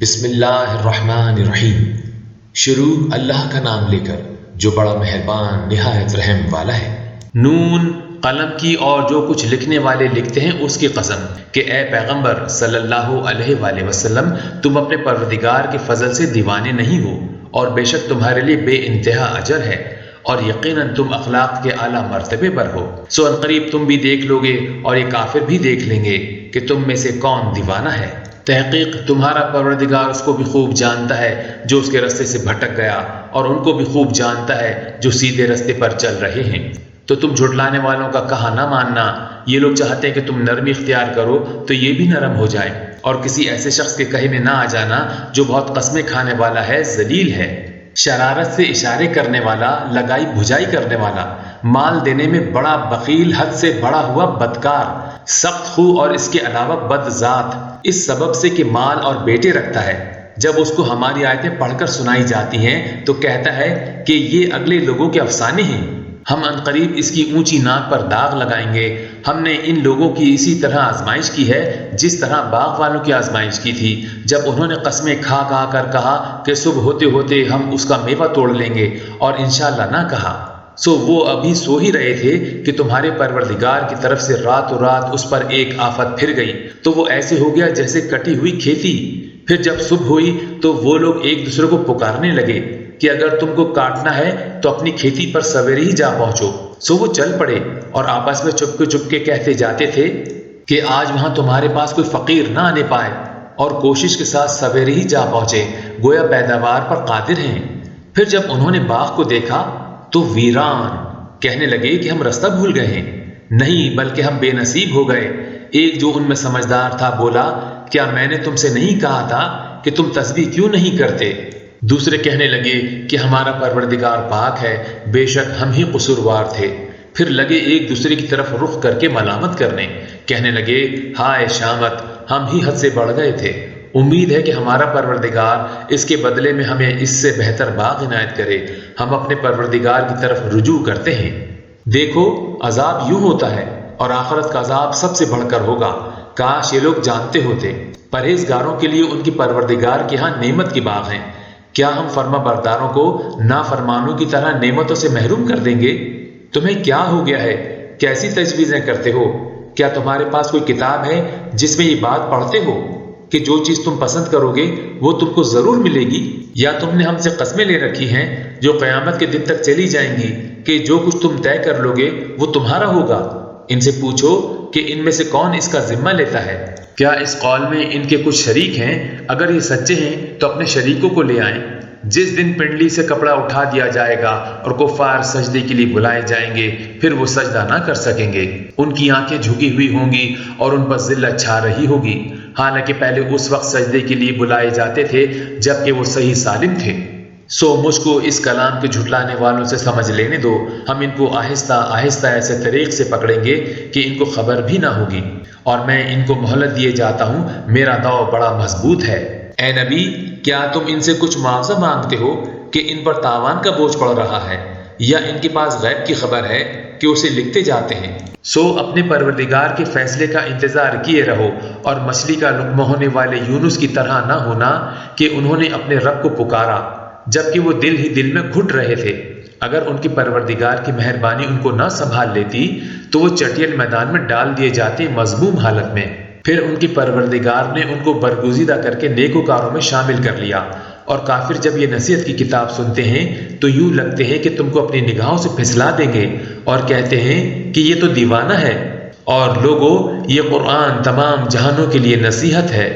بسم اللہ الرحمن الرحیم۔ شروع اللہ کا نام لے کر جو بڑا مہربان نہایت رحم والا ہے۔ نون، قلم کی اور جو کچھ لکھنے والے لکھتے ہیں اس کی قسم کہ اے پیغمبر صلی اللہ علیہ وآلہ وسلم، تم اپنے پروردگار کے فضل سے دیوانے نہیں ہو، اور بے شک تمہارے لیے بے انتہا اجر ہے، اور یقیناً تم اخلاق کے اعلیٰ مرتبے پر ہو۔ سو ان قریب تم بھی دیکھ لو گے اور یہ کافر بھی دیکھ لیں گے کہ تم میں سے کون دیوانہ ہے۔ تحقیق تمہارا پروردگار اس کو بھی خوب جانتا ہے جو اس کے رستے سے بھٹک گیا، اور ان کو بھی خوب جانتا ہے جو سیدھے رستے پر چل رہے ہیں۔ تو تم جھٹلانے والوں کا کہا نہ ماننا۔ یہ لوگ چاہتے ہیں کہ تم نرمی اختیار کرو تو یہ بھی نرم ہو جائے، اور کسی ایسے شخص کے کہے میں نہ آ جانا جو بہت قسمیں کھانے والا ہے، ذلیل ہے، شرارت سے اشارے کرنے والا، لگائی بھجائی کرنے والا، مال دینے میں بڑا بخیل، حد سے بڑا ہوا بدکار، سخت خو اور اس کے علاوہ بد ذات، اس سبب سے کہ مال اور بیٹے رکھتا ہے۔ جب اس کو ہماری آیتیں پڑھ کر سنائی جاتی ہیں تو کہتا ہے کہ یہ اگلے لوگوں کے افسانے ہیں، ہم عنقریب اس کی اونچی ناک پر داغ لگائیں گے۔ ہم نے ان لوگوں کی اسی طرح آزمائش کی ہے جس طرح باغ والوں کی آزمائش کی تھی، جب انہوں نے قسمیں کھا کھا کر کہا کہ صبح ہوتے ہوتے ہم اس کا میوہ توڑ لیں گے، اور انشاءاللہ نہ کہا۔ سو وہ ابھی سو ہی رہے تھے کہ تمہارے پروردگار کی طرف سے راتوں رات اس پر ایک آفت پھر گئی، تو وہ ایسے ہو گیا جیسے کٹی ہوئی کھیتی۔ پھر جب صبح ہوئی تو وہ لوگ ایک دوسرے کو پکارنے لگے کہ اگر تم کو کاٹنا ہے تو اپنی کھیتی پر سویرے ہی جا پہنچو۔ سو وہ چل پڑے اور آپس میں چپ کے کہتے جاتے تھے کہ آج وہاں تمہارے پاس کوئی فقیر نہ آنے پائے، اور کوشش کے ساتھ سویرے ہی جا پہنچے، گویا پیداوار پر قادر ہیں۔ پھر جب انہوں نے باغ کو دیکھا تو ویران، کہنے لگے کہ ہم رستہ بھول گئے ہیں، نہیں بلکہ ہم بے نصیب ہو گئے۔ ایک جو ان میں سمجھدار تھا بولا، کیا میں نے تم سے نہیں کہا تھا کہ تم تسبیح کیوں نہیں کرتے؟ دوسرے کہنے لگے کہ ہمارا پروردگار پاک ہے، بے شک ہم ہی قصوروار تھے۔ پھر لگے ایک دوسرے کی طرف رخ کر کے ملامت کرنے، کہنے لگے ہائے شامت، ہم ہی حد سے بڑھ گئے تھے۔ امید ہے کہ ہمارا پروردگار اس کے بدلے میں ہمیں اس سے بہتر باغ عنایت کرے، ہم اپنے پروردگار کی طرف رجوع کرتے ہیں۔ دیکھو عذاب یوں ہوتا ہے، اور آخرت کا عذاب سب سے بڑھ کر ہوگا۔ کاش یہ لوگ جانتے ہوتے۔ پرہیزگاروں کے لیے ان کی پروردگار کے ہاں نعمت کے باغ ہیں۔ کیا ہم فرما برداروں کو نافرمانوں کی طرح نعمتوں سے محروم کر دیں گے؟ تمہیں کیا ہو گیا ہے؟ کیسی تجویزیں کرتے ہو؟ کیا تمہارے پاس کوئی کتاب ہے جس میں یہ بات پڑھتے ہو کہ جو چیز تم پسند کرو گے وہ تم کو ضرور ملے گی؟ یا تم نے ہم سے قسمیں لے رکھی ہیں جو قیامت کے دن تک چلی جائیں گی کہ جو کچھ تم طے کر لو گے وہ تمہارا ہوگا؟ ان سے پوچھو کہ ان میں سے کون اس کا ذمہ لیتا ہے؟ کیا اس قول میں ان کے کچھ شریک ہیں؟ اگر یہ سچے ہیں تو اپنے شریکوں کو لے آئیں۔ جس دن پنڈلی سے کپڑا اٹھا دیا جائے گا اور کفار سجدے کے لیے بلائے جائیں گے، پھر وہ سجدہ نہ کر سکیں گے، ان کی آنکھیں جھکی ہوئی ہوں گی اور ان پر ذلت چھا رہی ہوگی، حالانکہ پہلے اس وقت سجدے کے لیے بلائے جاتے تھے جبکہ وہ صحیح سالم تھے۔ سو مجھ کو اس کلام کے جھٹلانے والوں سے سمجھ لینے دو، ہم ان کو آہستہ آہستہ ایسے طریق سے پکڑیں گے کہ ان کو خبر بھی نہ ہوگی، اور میں ان کو مہلت دیے جاتا ہوں، میرا داؤ بڑا مضبوط ہے۔ اے نبی، کیا تم ان سے کچھ معاوضہ مانگتے ہو کہ ان پر تاوان کا بوجھ پڑ رہا ہے، یا ان کے پاس غیب کی خبر ہے کہ اسے لکھتے جاتے ہیں؟ سو اپنے پروردگار کے فیصلے کا انتظار کیے رہو، اور مچھلی کا لقمہ ہونے والے یونس کی طرح نہ ہونا کہ انہوں نے اپنے رب کو پکارا جبکہ وہ دل ہی دل میں گھٹ رہے تھے۔ اگر ان کی پروردگار کی مہربانی ان کو نہ سنبھال لیتی تو وہ چٹیل میدان میں ڈال دیے جاتے مذموم حالت میں۔ پھر ان کی پروردگار نے ان کو برگزیدہ کر کے نیکوکاروں میں شامل کر لیا، اور کافر جب یہ نصیحت کی کتاب سنتے ہیں تو یوں لگتے ہیں کہ تم کو اپنی نگاہوں سے پھسلا دیں گے، اور کہتے ہیں کہ یہ تو دیوانہ ہے۔ اور لوگوں، یہ قرآن تمام جہانوں کے لیے نصیحت ہے۔